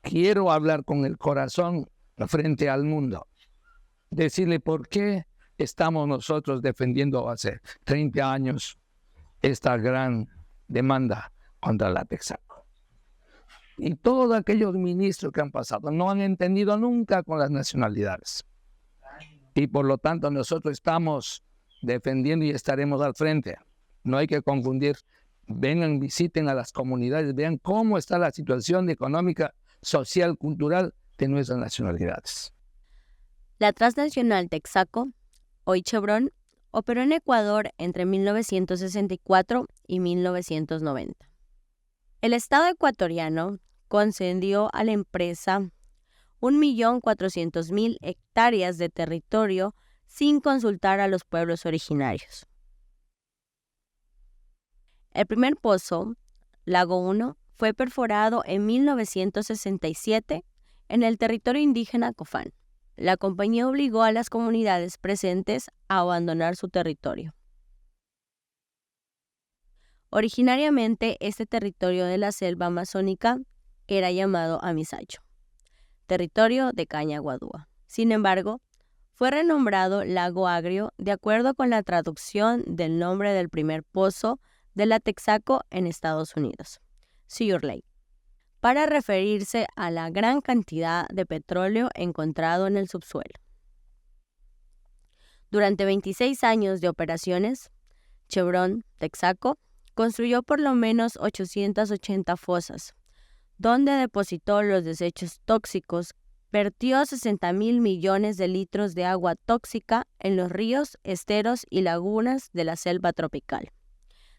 quiero hablar con el corazón frente al mundo. Decirle por qué estamos nosotros defendiendo hace 30 años esta gran demanda contra la Texaco. Y todos aquellos ministros que han pasado no han entendido nunca con las nacionalidades. Y por lo tanto nosotros estamos defendiendo y estaremos al frente. No hay que confundir. Vengan, visiten a las comunidades, vean cómo está la situación económica, social, cultural de nuestras nacionalidades. La transnacional Texaco, hoy Chevron, operó en Ecuador entre 1964 y 1990. El Estado ecuatoriano concedió a la empresa 1.400.000 hectáreas de territorio sin consultar a los pueblos originarios. El primer pozo, Lago 1, fue perforado en 1967 en el territorio indígena Cofán. La compañía obligó a las comunidades presentes a abandonar su territorio. Originariamente, este territorio de la selva amazónica era llamado Amisacho, territorio de caña guadúa. Sin embargo, fue renombrado Lago Agrio de acuerdo con la traducción del nombre del primer pozo de la Texaco en Estados Unidos, Sugar Lake, para referirse a la gran cantidad de petróleo encontrado en el subsuelo. Durante 26 años de operaciones, Chevron Texaco construyó por lo menos 880 fosas, donde depositó los desechos tóxicos, vertió 60.000 millones de litros de agua tóxica en los ríos, esteros y lagunas de la selva tropical.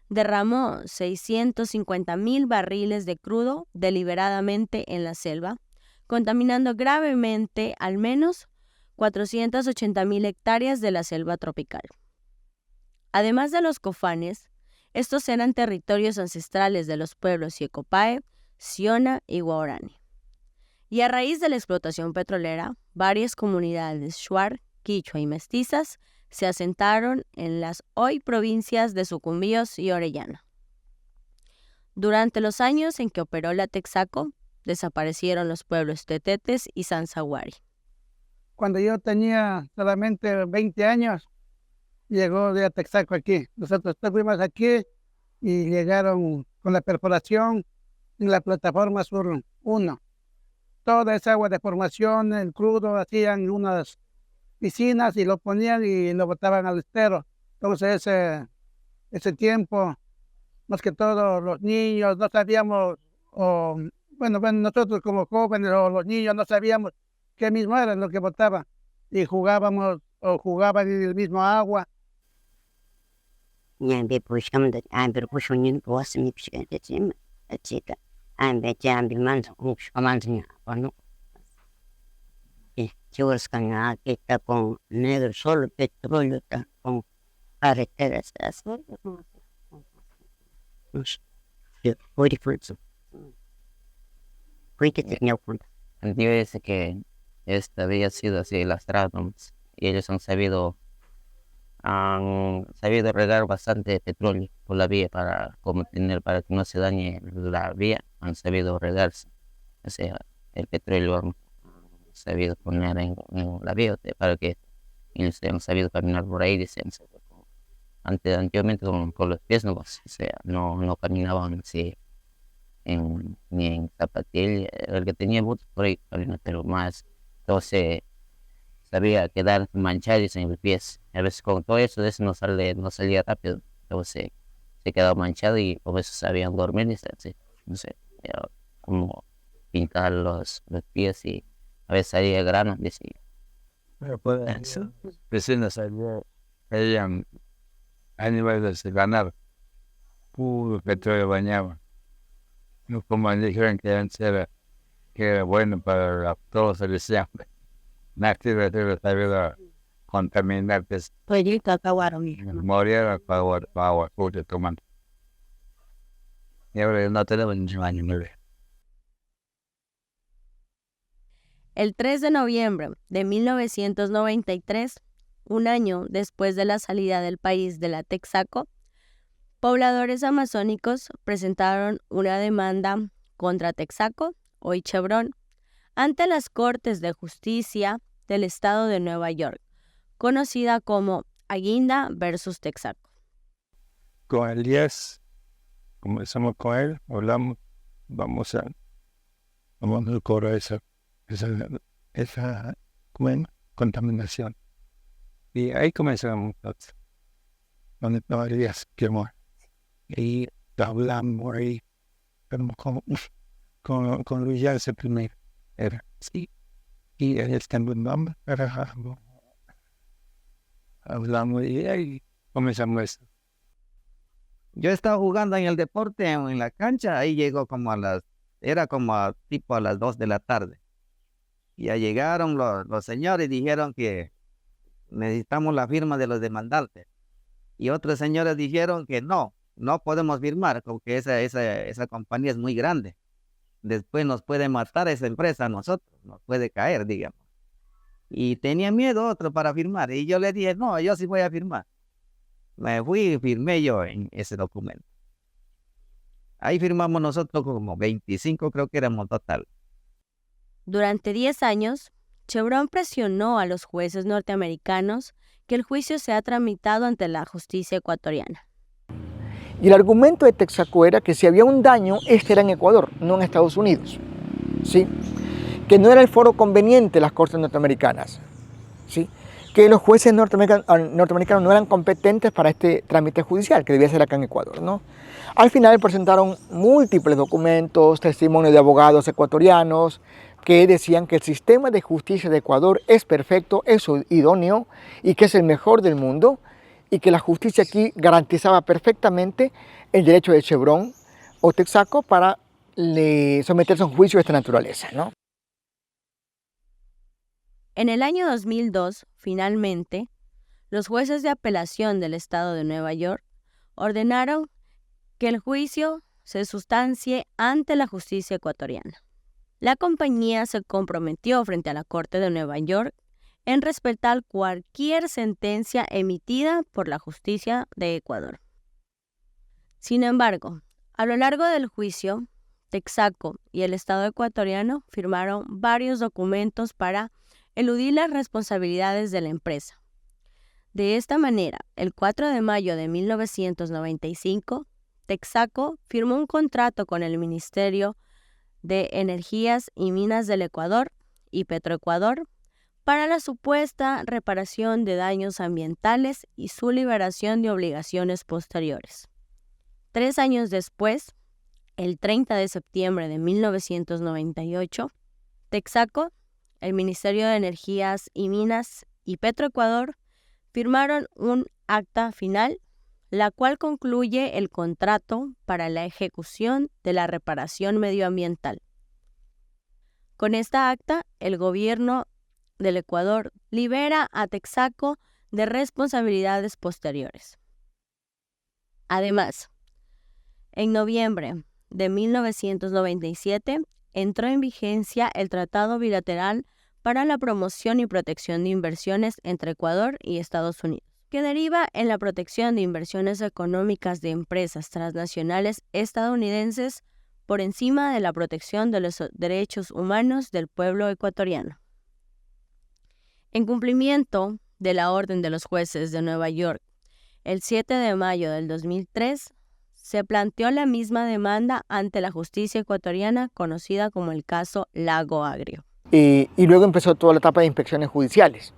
Derramó 650.000 barriles de crudo deliberadamente en la selva, contaminando gravemente al menos 480.000 hectáreas de la selva tropical. Además de los cofanes, estos eran territorios ancestrales de los pueblos Yecopae, Siona y Guarani. Y a raíz de la explotación petrolera, varias comunidades shuar, quichua y mestizas se asentaron en las hoy provincias de Sucumbíos y Orellana. Durante los años en que operó la Texaco, desaparecieron los pueblos Tetetes y Sanzaguari. Cuando yo tenía solamente 20 años, llegó de Texaco aquí. Nosotros fuimos aquí y llegaron con la perforación en la plataforma Sur 1. Toda esa agua de formación, el crudo, hacían unas piscinas y lo ponían y lo botaban al estero. Entonces ese tiempo, más que todo los niños, no sabíamos, bueno, nosotros como jóvenes o los niños no sabíamos qué mismo era lo que botaban. Y jugábamos o jugaban en el mismo agua. Está con negro, solo petróleo, está con carreteras. El tío dice que esta había sido así lastrado y ellos han sabido regar bastante petróleo por la vía para que no se dañe la vía. Han sabido regarse, o sea, el petróleo han sabido poner en la vía para que ellos hayan sabido caminar por ahí, dicen. Antiguamente con los pies, o sea, no caminaban así ni en zapatilla. El que tenía botas por ahí caminaba, pero más entonces sabía quedar manchados en los pies. A veces con todo eso no salía rápido, entonces se quedaba manchado y por eso sabían dormir, así, no sé, como pintar los pies y a veces salía grano, decía. Pero vecinos salían a nivel de ganar, puro petróleo bañaba. No como dijeron que antes era bueno para todos los decían. Nadie debe saber contaminar, pues morir para agua pura tomando. Y ahora no tenemos ni baño, ¿no? El 3 de noviembre de 1993, un año después de la salida del país de la Texaco, pobladores amazónicos presentaron una demanda contra Texaco, hoy Chevron, ante las Cortes de Justicia del Estado de Nueva York, conocida como Aguinda versus Texaco. Con el 10, comenzamos con él, hablamos, vamos a cobrar esa contaminación. Y ahí comenzamos nosotros, donde no había quemor. Y hablamos ahí, pero con Luis Yance primero, era sí, y él está en nombre, hablamos y ahí comenzamos eso. Yo estaba jugando en el deporte, en la cancha, ahí llegó era como tipo a las 2 de la tarde. Y ya llegaron los señores y dijeron que necesitamos la firma de los demandantes. Y otros señores dijeron que no podemos firmar, porque esa compañía es muy grande. Después nos puede matar esa empresa a nosotros, nos puede caer, digamos. Y tenía miedo otro para firmar. Y yo le dije, no, yo sí voy a firmar. Me fui y firmé yo en ese documento. Ahí firmamos nosotros como 25, creo que éramos total. Durante 10 años, Chevron presionó a los jueces norteamericanos que el juicio sea tramitado ante la justicia ecuatoriana. Y el argumento de Texaco era que si había un daño, este era en Ecuador, no en Estados Unidos. ¿Sí? Que no era el foro conveniente las cortes norteamericanas. ¿Sí? Que los jueces norteamericanos no eran competentes para este trámite judicial, que debía ser acá en Ecuador, ¿no? Al final presentaron múltiples documentos, testimonios de abogados ecuatorianos, que decían que el sistema de justicia de Ecuador es perfecto, es idóneo y que es el mejor del mundo, y que la justicia aquí garantizaba perfectamente el derecho de Chevron o Texaco para someterse a un juicio de esta naturaleza, ¿no? En el año 2002, finalmente, los jueces de apelación del Estado de Nueva York ordenaron que el juicio se sustancie ante la justicia ecuatoriana. La compañía se comprometió frente a la Corte de Nueva York en respetar cualquier sentencia emitida por la justicia de Ecuador. Sin embargo, a lo largo del juicio, Texaco y el Estado ecuatoriano firmaron varios documentos para eludir las responsabilidades de la empresa. De esta manera, el 4 de mayo de 1995, Texaco firmó un contrato con el Ministerio de Energías y Minas del Ecuador y Petroecuador para la supuesta reparación de daños ambientales y su liberación de obligaciones posteriores. 3 años después, el 30 de septiembre de 1998, Texaco, el Ministerio de Energías y Minas y Petroecuador firmaron un acta final, la cual concluye el contrato para la ejecución de la reparación medioambiental. Con esta acta, el gobierno del Ecuador libera a Texaco de responsabilidades posteriores. Además, en noviembre de 1997 entró en vigencia el Tratado Bilateral para la Promoción y Protección de Inversiones entre Ecuador y Estados Unidos, que deriva en la protección de inversiones económicas de empresas transnacionales estadounidenses por encima de la protección de los derechos humanos del pueblo ecuatoriano. En cumplimiento de la orden de los jueces de Nueva York, el 7 de mayo del 2003, se planteó la misma demanda ante la justicia ecuatoriana conocida como el caso Lago Agrio. Y luego empezó toda la etapa de inspecciones judiciales,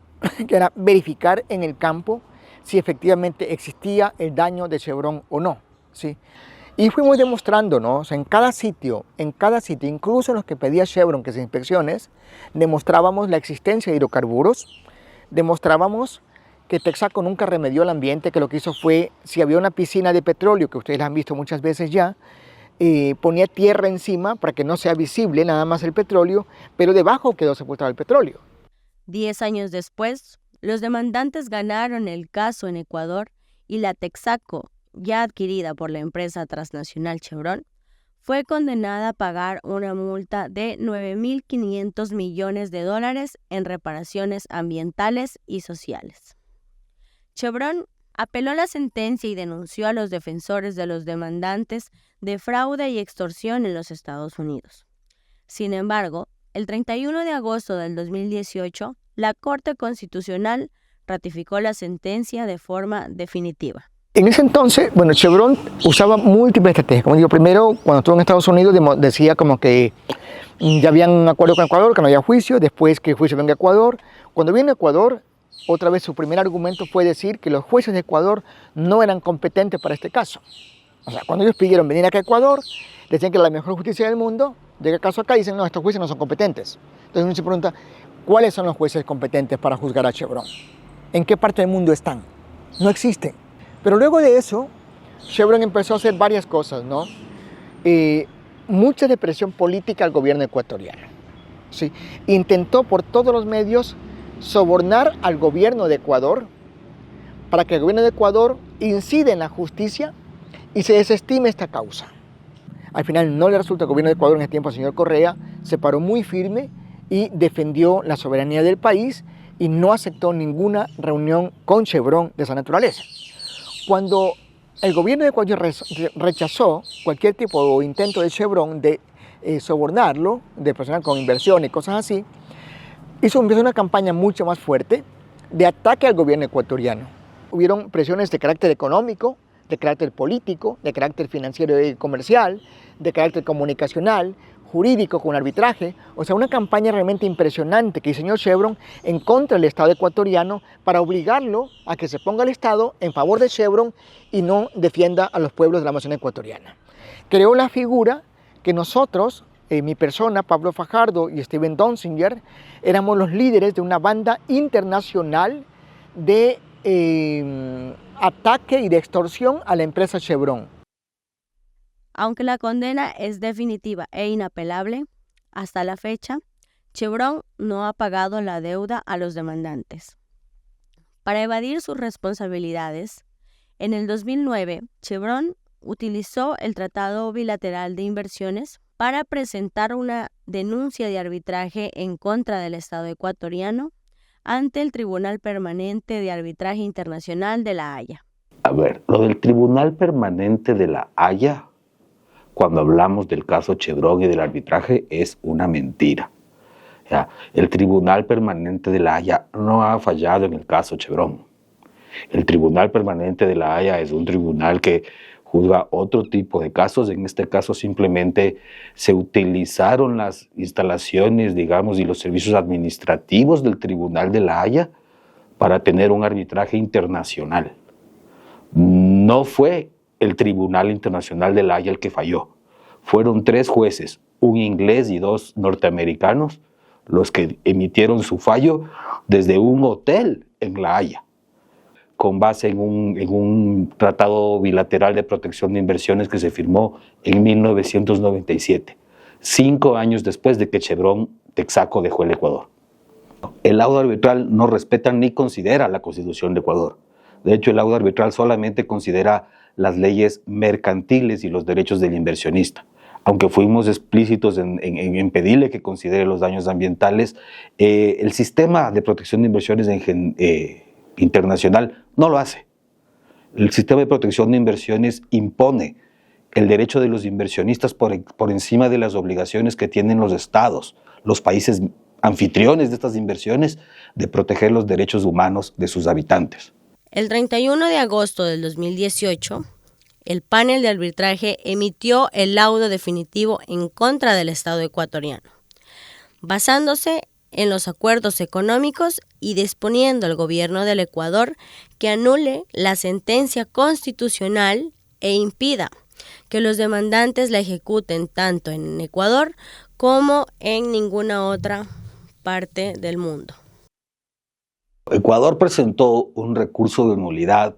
que era verificar en el campo si efectivamente existía el daño de Chevron o no, ¿sí? Y fuimos demostrando, ¿no? O sea, en cada sitio, incluso en los que pedía Chevron que se inspecciones, demostrábamos la existencia de hidrocarburos, demostrábamos que Texaco nunca remedió el ambiente, que lo que hizo fue, si había una piscina de petróleo, que ustedes la han visto muchas veces ya, ponía tierra encima para que no sea visible nada más el petróleo, pero debajo quedó sepultado el petróleo. 10 años después, los demandantes ganaron el caso en Ecuador y la Texaco, ya adquirida por la empresa transnacional Chevron, fue condenada a pagar una multa de $9.500 millones en reparaciones ambientales y sociales. Chevron apeló la sentencia y denunció a los defensores de los demandantes de fraude y extorsión en los Estados Unidos. Sin embargo, El 31 de agosto del 2018, la Corte Constitucional ratificó la sentencia de forma definitiva. En ese entonces, bueno, Chevron usaba múltiples estrategias. Como digo, primero, cuando estuvo en Estados Unidos, decía como que ya habían un acuerdo con Ecuador, que no había juicio, después que el juicio venga a Ecuador. Cuando viene a Ecuador, otra vez su primer argumento fue decir que los jueces de Ecuador no eran competentes para este caso. O sea, cuando ellos pidieron venir acá a Ecuador, decían que la mejor justicia del mundo, llega el caso acá y dicen, no, estos jueces no son competentes. Entonces uno se pregunta, ¿cuáles son los jueces competentes para juzgar a Chevron? ¿En qué parte del mundo están? No existen. Pero luego de eso, Chevron empezó a hacer varias cosas, ¿no? Mucha depresión política al gobierno ecuatoriano. ¿Sí? Intentó por todos los medios sobornar al gobierno de Ecuador para que el gobierno de Ecuador incida en la justicia y se desestime esta causa. Al final no le resultó al gobierno de Ecuador en ese tiempo, al señor Correa, se paró muy firme y defendió la soberanía del país y no aceptó ninguna reunión con Chevron de esa naturaleza. Cuando el gobierno de Ecuador rechazó cualquier tipo de intento de Chevron de sobornarlo, de presionar con inversiones y cosas así, empezó una campaña mucho más fuerte de ataque al gobierno ecuatoriano. Hubieron presiones de carácter económico, de carácter político, de carácter financiero y comercial, de carácter comunicacional, jurídico con arbitraje, o sea, una campaña realmente impresionante que diseñó Chevron en contra del Estado ecuatoriano para obligarlo a que se ponga el Estado en favor de Chevron y no defienda a los pueblos de la Amazonía ecuatoriana. Creó la figura que nosotros, mi persona, Pablo Fajardo y Steven Donziger, éramos los líderes de una banda internacional de ataque y de extorsión a la empresa Chevron. Aunque la condena es definitiva e inapelable, hasta la fecha, Chevron no ha pagado la deuda a los demandantes. Para evadir sus responsabilidades, en el 2009, Chevron utilizó el Tratado Bilateral de Inversiones para presentar una denuncia de arbitraje en contra del Estado ecuatoriano ante el Tribunal Permanente de Arbitraje Internacional de La Haya. A ver, lo del Tribunal Permanente de La Haya, cuando hablamos del caso Chevron y del arbitraje, es una mentira. ¿Ya? El Tribunal Permanente de La Haya no ha fallado en el caso Chevron. El Tribunal Permanente de La Haya es un tribunal que juzga otro tipo de casos. En este caso simplemente se utilizaron las instalaciones, digamos, y los servicios administrativos del Tribunal de La Haya para tener un arbitraje internacional. No fue el Tribunal Internacional de La Haya el que falló. Fueron 3 jueces, un inglés y 2 norteamericanos, los que emitieron su fallo desde un hotel en La Haya, con base en un tratado bilateral de protección de inversiones que se firmó en 1997, 5 años después de que Chevron Texaco dejó el Ecuador. El laudo arbitral no respeta ni considera la Constitución de Ecuador. De hecho, el laudo arbitral solamente considera las leyes mercantiles y los derechos del inversionista. Aunque fuimos explícitos en pedirle que considere los daños ambientales, el sistema de protección de inversiones internacional no lo hace. El sistema de protección de inversiones impone el derecho de los inversionistas por encima de las obligaciones que tienen los estados, los países anfitriones de estas inversiones, de proteger los derechos humanos de sus habitantes. El 31 de agosto del 2018, el panel de arbitraje emitió el laudo definitivo en contra del Estado ecuatoriano, basándose en los acuerdos económicos y disponiendo al gobierno del Ecuador que anule la sentencia constitucional e impida que los demandantes la ejecuten tanto en Ecuador como en ninguna otra parte del mundo. Ecuador presentó un recurso de nulidad,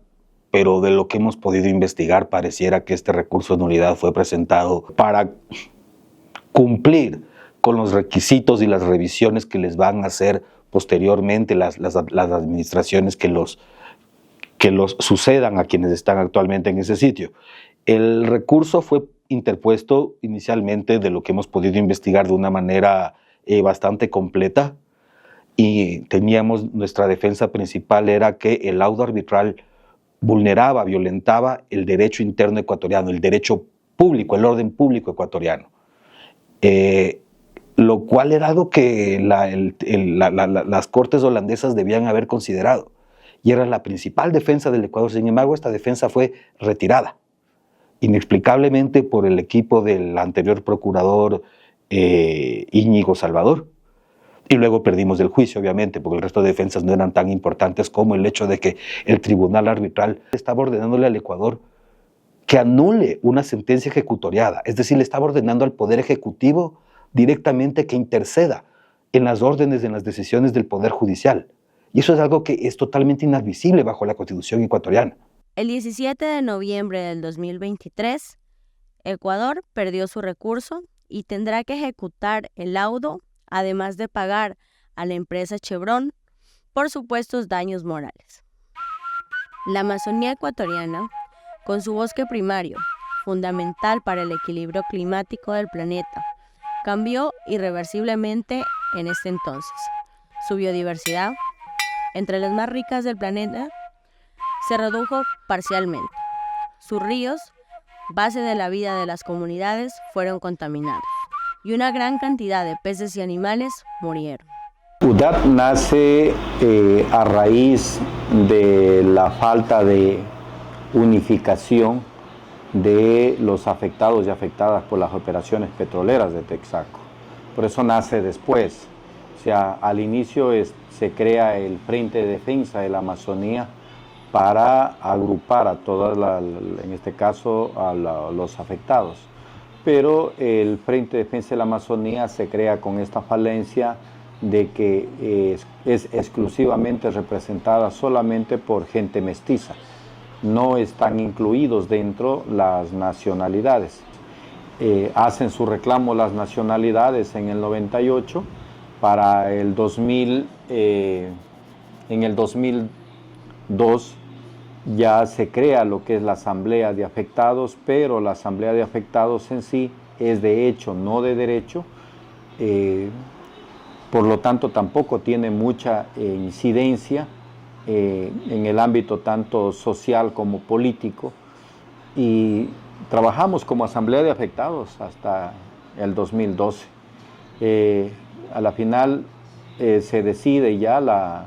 pero de lo que hemos podido investigar pareciera que este recurso de nulidad fue presentado para cumplir con los requisitos y las revisiones que les van a hacer posteriormente las administraciones que los sucedan a quienes están actualmente en ese sitio. El recurso fue interpuesto inicialmente, de lo que hemos podido investigar, de una manera bastante completa, y teníamos, nuestra defensa principal era que el laudo arbitral vulneraba, violentaba el derecho interno ecuatoriano, el derecho público, el orden público ecuatoriano. lo cual era algo que las cortes holandesas debían haber considerado, y era la principal defensa del Ecuador. Sin embargo, esta defensa fue retirada inexplicablemente por el equipo del anterior procurador Íñigo Salvador, y luego perdimos el juicio, obviamente, porque el resto de defensas no eran tan importantes como el hecho de que el tribunal arbitral estaba ordenándole al Ecuador que anule una sentencia ejecutoriada, es decir, le estaba ordenando al Poder Ejecutivo directamente que interceda en las órdenes, en las decisiones del Poder Judicial. Y eso es algo que es totalmente inadmisible bajo la Constitución ecuatoriana. El 17 de noviembre del 2023, Ecuador perdió su recurso y tendrá que ejecutar el laudo, además de pagar a la empresa Chevron por supuestos daños morales. La Amazonía ecuatoriana, con su bosque primario, fundamental para el equilibrio climático del planeta, cambió irreversiblemente en este entonces. Su biodiversidad, entre las más ricas del planeta, se redujo parcialmente. Sus ríos, base de la vida de las comunidades, fueron contaminados y una gran cantidad de peces y animales murieron. UDAT nace a raíz de la falta de unificación de los afectados y afectadas por las operaciones petroleras de Texaco. Por eso nace después. O sea, al inicio se crea el Frente de Defensa de la Amazonía para agrupar a todas, en este caso, a los afectados. Pero el Frente de Defensa de la Amazonía se crea con esta falencia de que es exclusivamente representada solamente por gente mestiza. No están incluidos dentro las nacionalidades. Hacen su reclamo las nacionalidades en el 98, para el 2000, en el 2002 ya se crea lo que es la Asamblea de Afectados, pero la Asamblea de Afectados en sí es de hecho, no de derecho, por lo tanto tampoco tiene mucha incidencia en el ámbito tanto social como político, y trabajamos como Asamblea de Afectados hasta el 2012. A la final se decide ya la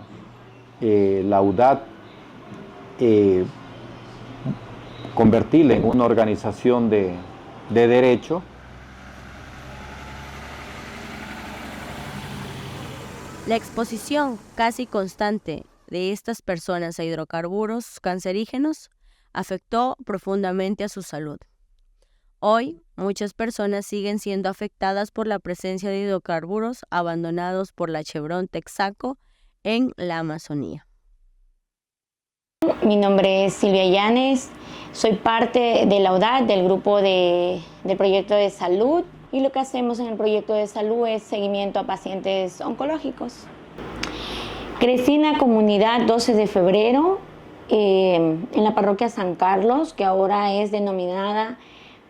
UDAT convertirla en una organización de derecho. La exposición casi constante de estas personas a hidrocarburos cancerígenos afectó profundamente a su salud. Hoy, muchas personas siguen siendo afectadas por la presencia de hidrocarburos abandonados por la Chevron Texaco en la Amazonía. Mi nombre es Silvia Llanes, soy parte de la UDAT, del grupo del proyecto de salud, y lo que hacemos en el proyecto de salud es seguimiento a pacientes oncológicos. Crecí en la comunidad 12 de febrero, en la parroquia San Carlos, que ahora es denominada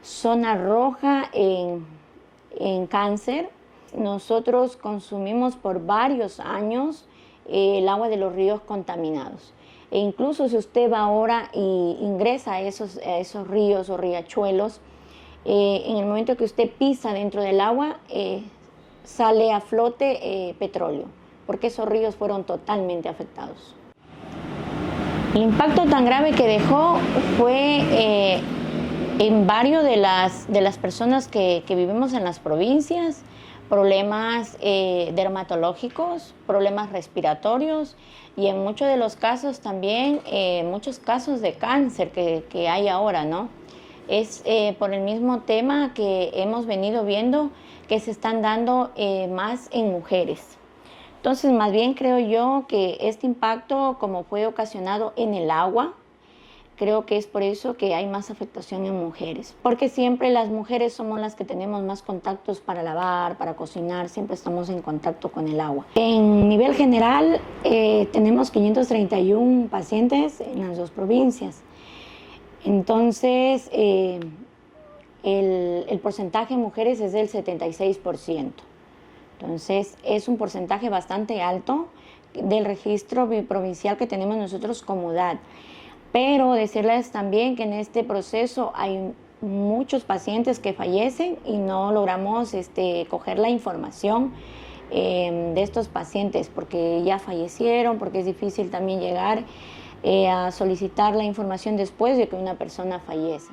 Zona Roja en cáncer. Nosotros consumimos por varios años el agua de los ríos contaminados. E incluso si usted va ahora y ingresa a esos ríos o riachuelos, en el momento que usted pisa dentro del agua, sale a flote petróleo, porque esos ríos fueron totalmente afectados. El impacto tan grave que dejó fue en varios de las personas que vivimos en las provincias, problemas dermatológicos, problemas respiratorios, y en muchos de los casos también, muchos casos de cáncer que hay ahora, ¿no? Es por el mismo tema que hemos venido viendo que se están dando más en mujeres. Entonces, más bien creo yo que este impacto, como fue ocasionado en el agua, creo que es por eso que hay más afectación en mujeres, porque siempre las mujeres somos las que tenemos más contactos para lavar, para cocinar, siempre estamos en contacto con el agua. En nivel general, tenemos 531 pacientes en las dos provincias. Entonces, el porcentaje de mujeres es del 76%. Entonces, es un porcentaje bastante alto del registro biprovincial que tenemos nosotros como UDAT. Pero decirles también que en este proceso hay muchos pacientes que fallecen y no logramos coger la información de estos pacientes porque ya fallecieron, porque es difícil también llegar a solicitar la información después de que una persona fallece.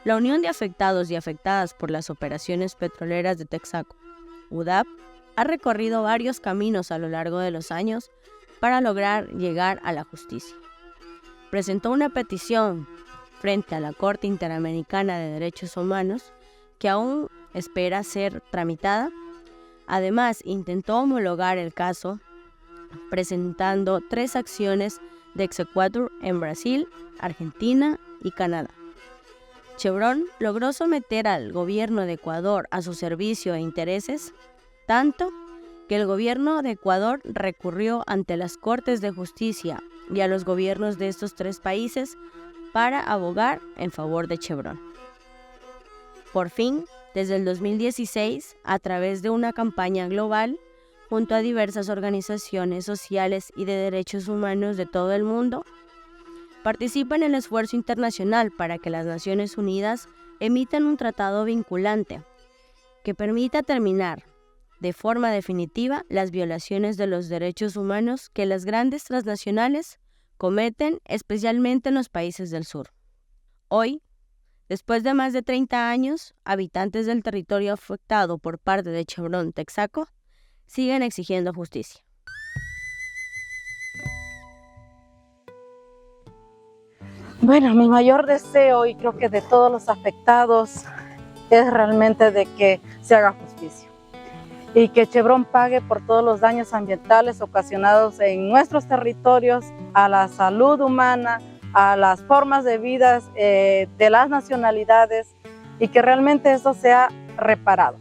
La Unión de Afectados y Afectadas por las Operaciones Petroleras de Texaco, UDAP, ha recorrido varios caminos a lo largo de los años para lograr llegar a la justicia. Presentó una petición frente a la Corte Interamericana de Derechos Humanos que aún espera ser tramitada. Además, intentó homologar el caso presentando 3 acciones de exequatur en Brasil, Argentina y Canadá. Chevron logró someter al gobierno de Ecuador a su servicio e intereses, tanto que el gobierno de Ecuador recurrió ante las Cortes de Justicia y a los gobiernos de estos 3 países para abogar en favor de Chevron. Por fin, desde el 2016, a través de una campaña global, junto a diversas organizaciones sociales y de derechos humanos de todo el mundo, participa en el esfuerzo internacional para que las Naciones Unidas emitan un tratado vinculante que permita terminar de forma definitiva las violaciones de los derechos humanos que las grandes transnacionales cometen, especialmente en los países del sur. Hoy, después de más de 30 años, habitantes del territorio afectado por parte de Chevron Texaco siguen exigiendo justicia. Bueno, mi mayor deseo, y creo que de todos los afectados, es realmente de que se haga justicia y que Chevron pague por todos los daños ambientales ocasionados en nuestros territorios, a la salud humana, a las formas de vida de las nacionalidades, y que realmente eso sea reparado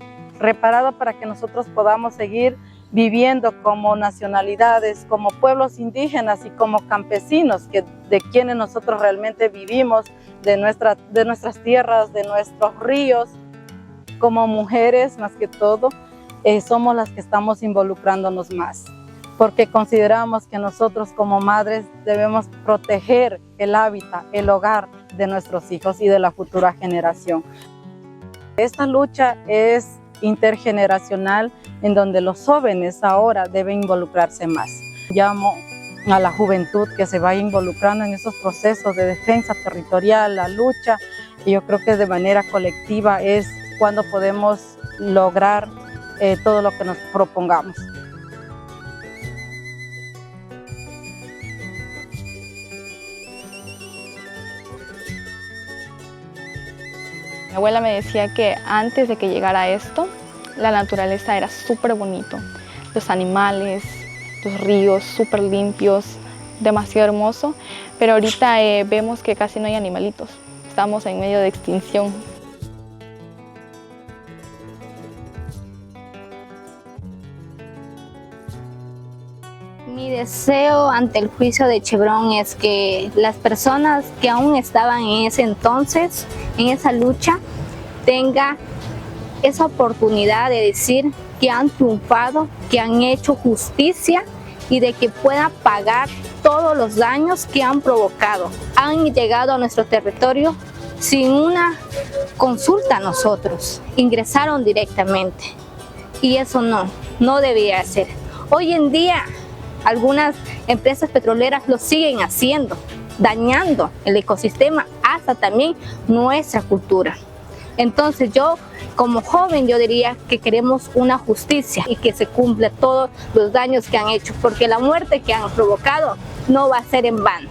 para que nosotros podamos seguir viviendo como nacionalidades, como pueblos indígenas y como campesinos, de quienes nosotros realmente vivimos, de nuestras tierras, de nuestros ríos. Como mujeres, más que todo, somos las que estamos involucrándonos más, porque consideramos que nosotros como madres debemos proteger el hábitat, el hogar de nuestros hijos y de la futura generación. Esta lucha es intergeneracional, en donde los jóvenes ahora deben involucrarse más. Llamo a la juventud que se vaya involucrando en esos procesos de defensa territorial, la lucha, y yo creo que de manera colectiva es cuando podemos lograr todo lo que nos propongamos. Mi abuela me decía que antes de que llegara esto, la naturaleza era súper bonito. Los animales, los ríos súper limpios, demasiado hermoso. Pero ahorita vemos que casi no hay animalitos. Estamos en medio de extinción. Mi deseo ante el juicio de Chevron es que las personas que aún estaban en ese entonces, en esa lucha, tengan esa oportunidad de decir que han triunfado, que han hecho justicia y de que puedan pagar todos los daños que han provocado. Han llegado a nuestro territorio sin una consulta a nosotros, ingresaron directamente y eso no debía ser. Hoy en día algunas empresas petroleras lo siguen haciendo, dañando el ecosistema, hasta también nuestra cultura. Entonces yo, como joven, yo diría que queremos una justicia y que se cumpla todos los daños que han hecho, porque la muerte que han provocado no va a ser en vano.